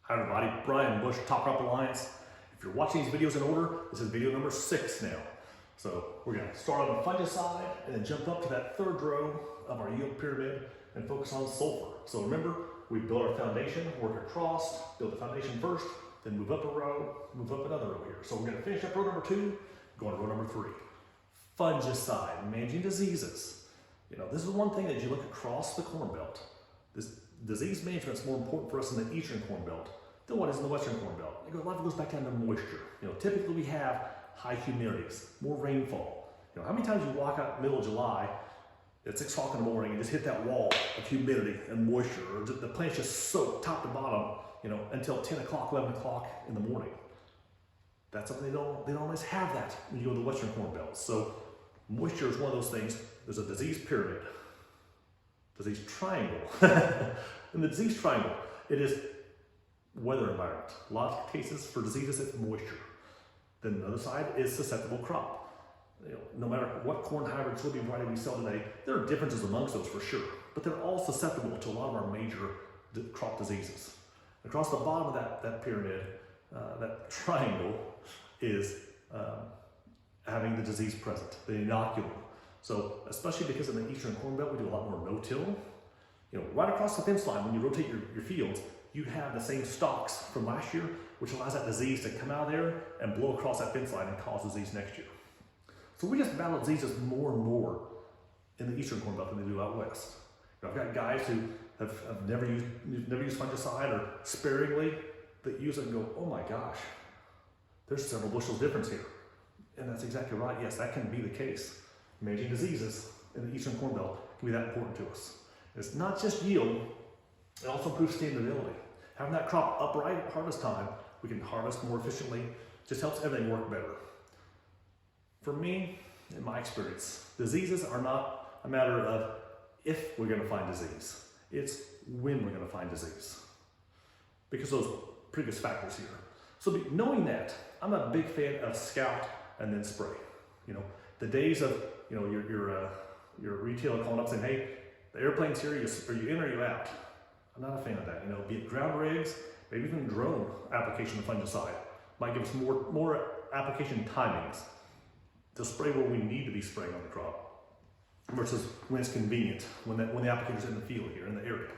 Hi everybody, Brian Bush, Top Crop Alliance. If you're watching these videos in order, this is video number 6 now. So we're gonna start on the fungicide and then jump up to that third row of our yield pyramid and focus on sulfur. So remember, we build our foundation, work across, build the foundation first, then move up a row, move up another row here. So we're gonna finish up row number 2, go on to row number 3. Fungicide, managing diseases. You know, this is one thing that you look across the Corn Belt. This disease management is more important for us in the Eastern Corn Belt than what is in the Western Corn Belt. A lot of it goes back down to moisture. You know, typically we have high humidities, more rainfall. You know, how many times you walk out middle of July at 6 o'clock in the morning and just hit that wall of humidity and moisture, or the plant's just soaked top to bottom, you know, until 10 o'clock, 11 o'clock in the morning. That's something they don't always have that when you go to the Western Corn Belt. So moisture is one of those things. There's a disease pyramid, disease triangle. In the disease triangle, it is weather environment. A lot of cases for diseases, it's moisture. Then the other side is susceptible crop. You know, no matter what corn hybrid, soybean variety we sell today, there are differences amongst those for sure, but they're all susceptible to a lot of our major crop diseases. Across the bottom of that pyramid, that triangle is having the disease present, the inoculum. So especially because in the Eastern Corn Belt, we do a lot more no-till. You know, right across the fence line, when you rotate your fields, you have the same stalks from last year, which allows that disease to come out of there and blow across that fence line and cause disease next year. So we just battle diseases more and more in the Eastern Corn Belt than they do out west. You know, I've got guys who have never used fungicide or sparingly that use it and go, oh my gosh, there's several bushels difference here. And that's exactly right. Yes, that can be the case. Managing diseases in the Eastern Corn Belt can be that important to us. It's not just yield, it also improves standability. Having that crop upright at harvest time, we can harvest more efficiently, just helps everything work better. For me, in my experience, diseases are not a matter of if we're gonna find disease, it's when we're gonna find disease. Because those previous factors here. So knowing that, I'm a big fan of scout and then spray. You know, the days of, you know, your retailer calling up saying, hey, the airplane's here, are you in or are you out? I'm not a fan of that. You know, be it ground rigs, maybe even drone application of fungicide. Might give us more application timings to spray where we need to be spraying on the crop versus when it's convenient, when the applicator's in the field here, in the area.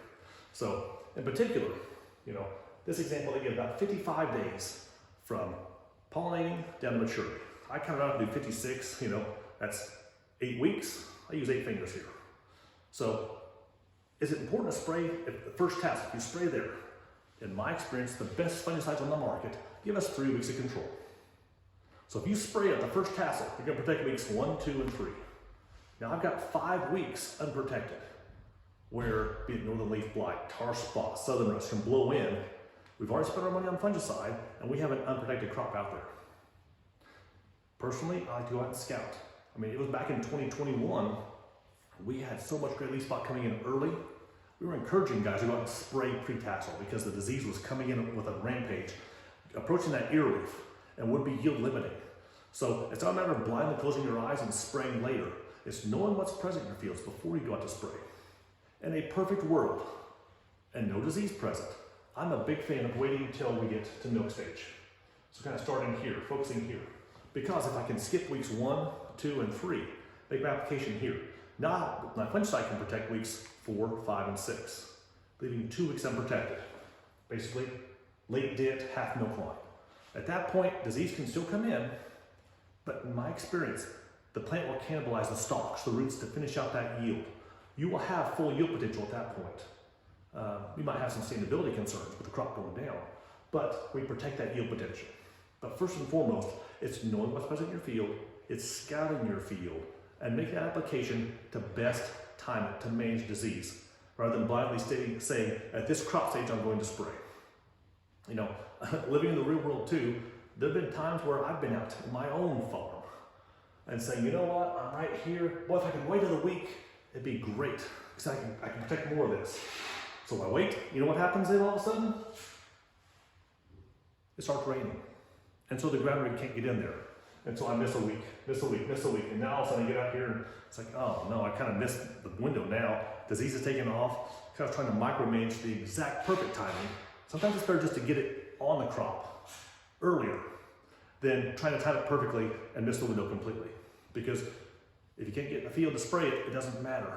So in particular, you know, this example, they get about 55 days from pollinating down to maturity. I kind of round up to do 56, you know, that's 8 weeks. I use 8 fingers here. So is it important to spray at the first task? If you spray there, in my experience, the best fungicides on the market give us 3 weeks of control. So if you spray at the first tassel, you're gonna protect weeks 1, 2, and 3. Now I've got 5 weeks unprotected, where be it northern leaf blight, tar spot, southern rust can blow in. We've already spent our money on fungicide, and we have an unprotected crop out there. Personally, I like to go out and scout. I mean, it was back in 2021, we had so much great leaf spot coming in early. We were encouraging guys to go out and spray pre-tassel because the disease was coming in with a rampage, approaching that ear leaf, and would be yield limiting. So it's not a matter of blindly closing your eyes and spraying later. It's knowing what's present in your fields before you go out to spray. In a perfect world, and no disease present, I'm a big fan of waiting until we get to milk stage. So kind of starting here, focusing here. Because if I can skip weeks 1, 2, and 3, make my application here. Now, my fungicide can protect weeks 4, 5, and 6, leaving 2 weeks unprotected. Basically, late dit, half milk line. At that point, disease can still come in, but in my experience, the plant will cannibalize the stalks, the roots, to finish out that yield. You will have full yield potential at that point. You might have some sustainability concerns with the crop going down, but we protect that yield potential. But first and foremost, it's knowing what's present in your field, it's scouting your field, and make that application to best time it to manage disease, rather than blindly saying, at this crop stage, I'm going to spray. You know, living in the real world too, there have been times where I've been out in my own farm and saying, you know what, I'm right here. Well, if I can wait another week, it'd be great, because I can protect more of this. So I wait, you know what happens then all of a sudden? It starts raining. And so the ground rig can't get in there. And so I miss a week. And now all of a sudden I get out here and it's like, oh no, I kind of missed the window now. Disease is taking off. I was trying to micromanage the exact perfect timing Sometimes it's better just to get it on the crop earlier than trying to time it perfectly and miss the window completely. Because if you can't get in the field to spray it, it doesn't matter.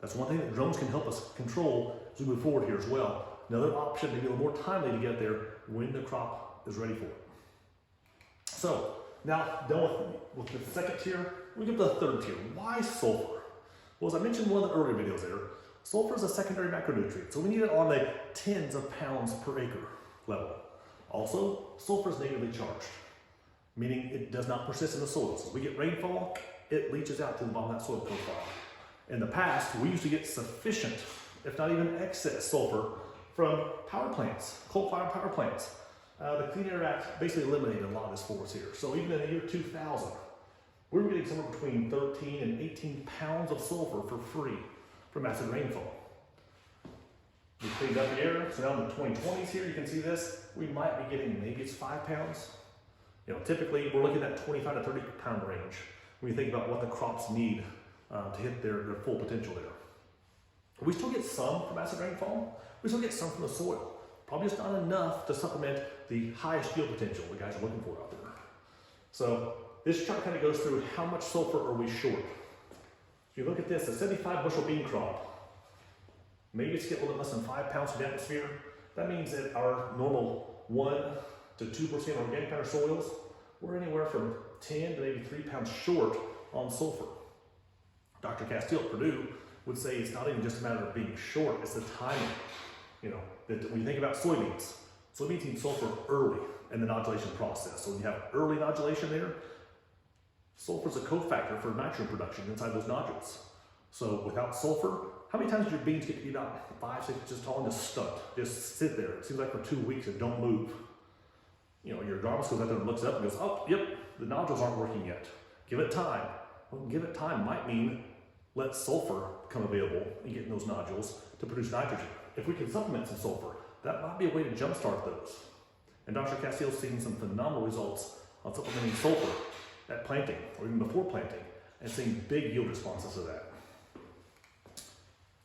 That's one thing that drones can help us control as we move forward here as well. Another option, maybe a little more timely to get there when the crop is ready for it. So now done with the second tier, we get to the third tier. Why sulfur? Well, as I mentioned in one of the earlier videos there, sulfur is a secondary macronutrient, so we need it on the tens of pounds per acre level. Also, sulfur is negatively charged, meaning it does not persist in the soil. So as we get rainfall, it leaches out to the bottom of that soil profile. In the past, we used to get sufficient, if not even excess sulfur from power plants, coal-fired power plants. The Clean Air Act basically eliminated a lot of this for us here. So even in the year 2000, we were getting somewhere between 13 and 18 pounds of sulfur for free from acid rainfall. We cleaned up the air, so now in the 2020s here, you can see this, we might be getting, maybe it's 5 pounds. Typically we're looking at 25 to 30 pound range when you think about what the crops need to hit their full potential there. We still get some from acid rainfall, we still get some from the soil. Probably just not enough to supplement the highest yield potential the guys are looking for out there. So this chart kind of goes through how much sulfur are we short. If you look at this, a 75 bushel bean crop, maybe it's getting a little bit less than 5 pounds from the atmosphere. That means that our normal 1 to 2% organic matter soils, we're anywhere from 10 to maybe 3 pounds short on sulfur. Dr. Castile at Purdue would say it's not even just a matter of being short, it's the timing. That when you think about soybeans need sulfur early in the nodulation process. So when you have early nodulation there, sulfur is a cofactor for nitrogen production inside those nodules. So without sulfur, how many times do your beans get to be about 5, 6 inches tall and just stunt, just sit there? It seems like for 2 weeks and don't move. Your agronomist goes out there and looks up and goes, oh, yep, the nodules aren't working yet. Give it time. Well, give it time might mean let sulfur become available and get in those nodules to produce nitrogen. If we can supplement some sulfur, that might be a way to jumpstart those. And Dr. Castile's seen some phenomenal results on supplementing sulfur at planting or even before planting and seeing big yield responses to that.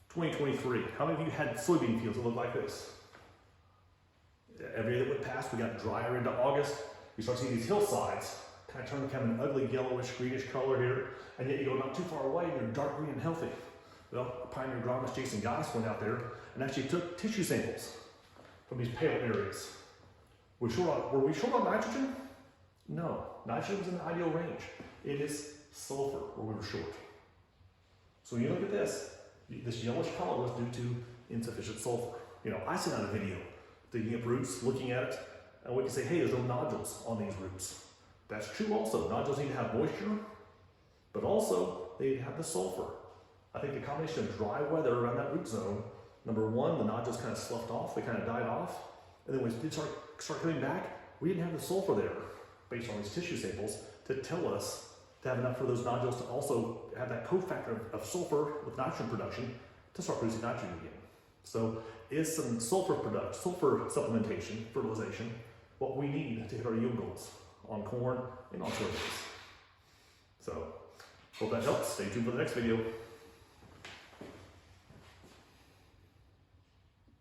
2023, how many of you had soybean fields that look like this? Every year that went past, we got drier into August. We start seeing these hillsides kind of turn an ugly yellowish, greenish color here, and yet you go not too far away and they're dark green and healthy. Well, pioneer agronomist Jason Geis went out there and actually took tissue samples from these pale areas. Were we short on nitrogen? No, nitrogen was in the ideal range. It is sulfur where we were short. So when you look at this yellowish color was due to insufficient sulfur. I sent out a video digging up roots, looking at it, and we can say, hey, there's no nodules on these roots. That's true also. Nodules need to have moisture, but also they need to have the sulfur. I think the combination of dry weather around that root zone, number one, the nodules kind of sloughed off, they kind of died off, and then when we did start coming back, we didn't have the sulfur there, based on these tissue samples, to tell us to have enough for those nodules to also have that cofactor of sulfur with nitrogen production to start producing nitrogen again. So is some sulfur supplementation, fertilization, what we need to hit our yield goals on corn and on soybeans. So hope that helps. Stay tuned for the next video.